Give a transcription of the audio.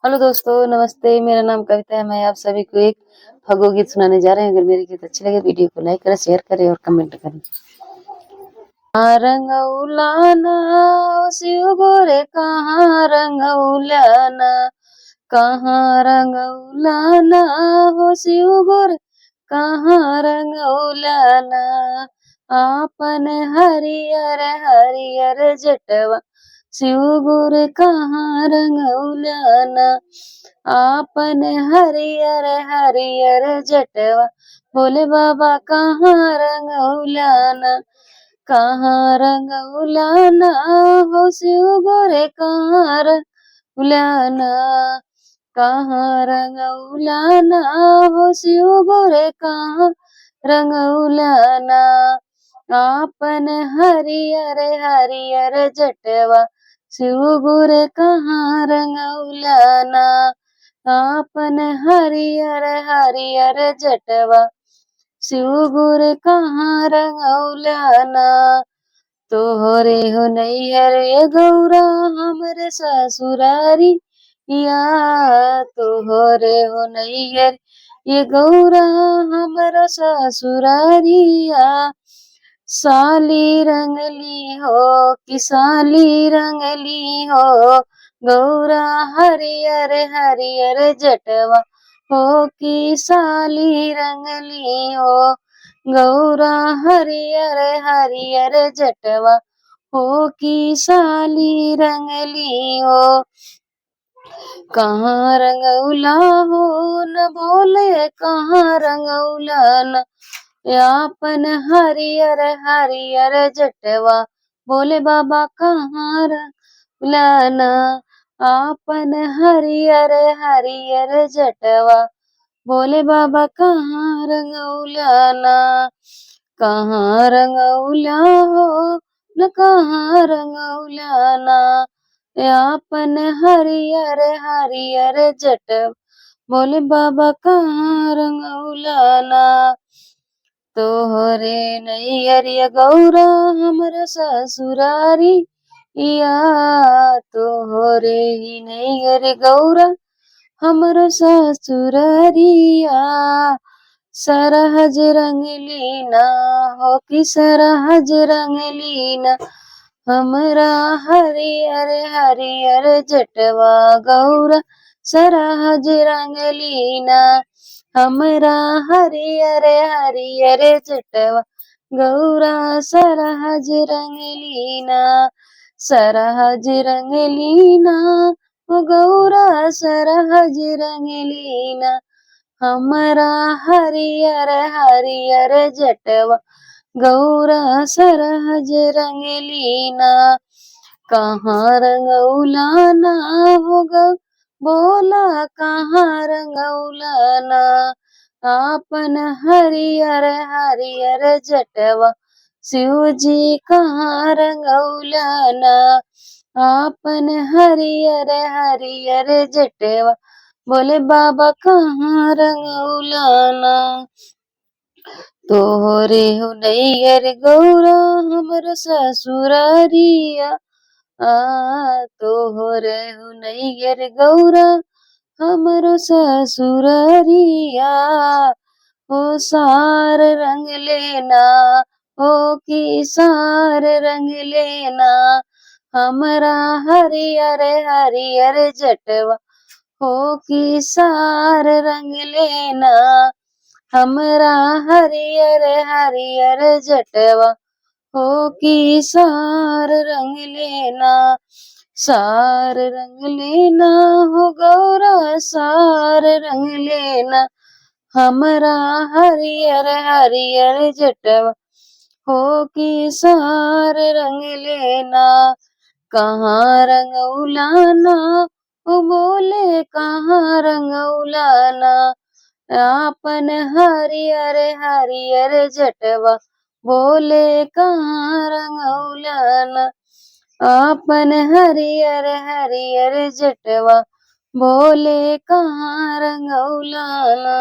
Hello दोस्तों, नमस्ते। मेरा नाम कविता है। मैं आप सभी को एक फगू गीत सुनाने जा रहे हैं। अगर मेरे गीत अच्छे लगे वीडियो को लाइक करें, शेयर करें और कमेंट करें। रंग उलाना शिव गोरे कहाँ रंग उलाना, कहाँ रंग उलाना हो शिव गोरे कहाँ रंग उलाना। आपन हरियर हरियर जटवा शिव गोरे कहाँ रंग उलाना। आपन हरियर हरियर जटवा भोले बाबा कहाँ रंग उलाना। कहाँ रंग उलाना हो शिव गोरे कहाँ रंग उलाना। कहाँ रंग उलाना हो शिव गोरे कहाँ रंग उलाना। आपन हरियर हरियर जटवा शिव गोरे कहाँ रंग उलाना। आपन हरियर हरियर जटवा शिव गोरे कहाँ रंग उलाना। तोहरे हो नैहर ये गौरा हमरे ससुरारी या, तोहरे हो नैहर ये गौरा हमरा ससुरारिया। साली रंगली हो कि साली रंगली हो, गौरा हरियर हरियर जटवा हो कि साली रंगली हो। गौरा हरियर हरियर जटवा हो कि साली रंगली हो। कहाँ रंगौला हो न बोले कहाँ रंगौला न। यापन हरियर हरियर जटवा बोले बाबा कहाँ रंगौला न। आपन हरियर हरियर जटवा बोले बाबा कहाँ रंगौला न। कहाँ रंगौला हो न कहाँ रंगौला न। आपन हरियर हरियर जटवा बोले बाबा कहाँ रंगौला न। तोहरे नैहर ये गौरा हमरा ससुरारी या, तोहरे ही नैहर गौरा हमरो ससुरारिया। सरहज रंगलीना हो कि सरहज रंगलीना, हमरा हरियर हरियर जटवा गौरा सरहज रंगलीना। हमरा हरियर हरियर जटवा गौरा सरहज रंगलीना। सरहज रंगलीना ओ गौरा सरहज रंगलीना। हमरा हरियर हरियर जटवा गौरा सरहज रंगलीना। कहाँ रंगौला ना हो गौ बोला कहाँ रंगौला ना। आपन हरियर हरियर जटवा शिव जी कहाँ रंगौला ना। आपन हरियर हरियर जटवा बोले बाबा कहाँ रंगौला ना। तोहरे हो नैहर गौरा हमर ससुरारिया। तोहरे हो नैहर गौरा हमर ससुरारिया। हो सार रंग लेना हो कि सार रंग लेना। हमरा हरियर हरियर जटवा हो कि सार रंग लेना। हमरा हरियर हरियर जटवा हो कि सार रंग लेना। सार रंग लेना हो गौरा सार रंग लेना। हमरा हरियर हरियर जटवा हो कि सार रंग लेना। कहाँ रंगौला ना ओ बोले कहाँ रंगौला ना। आपन हरियर हरियर जटवा बोले कहाँ रंगौला ना। आपन हरियर हरियर जटवा बोले कहाँ रंगौला ना।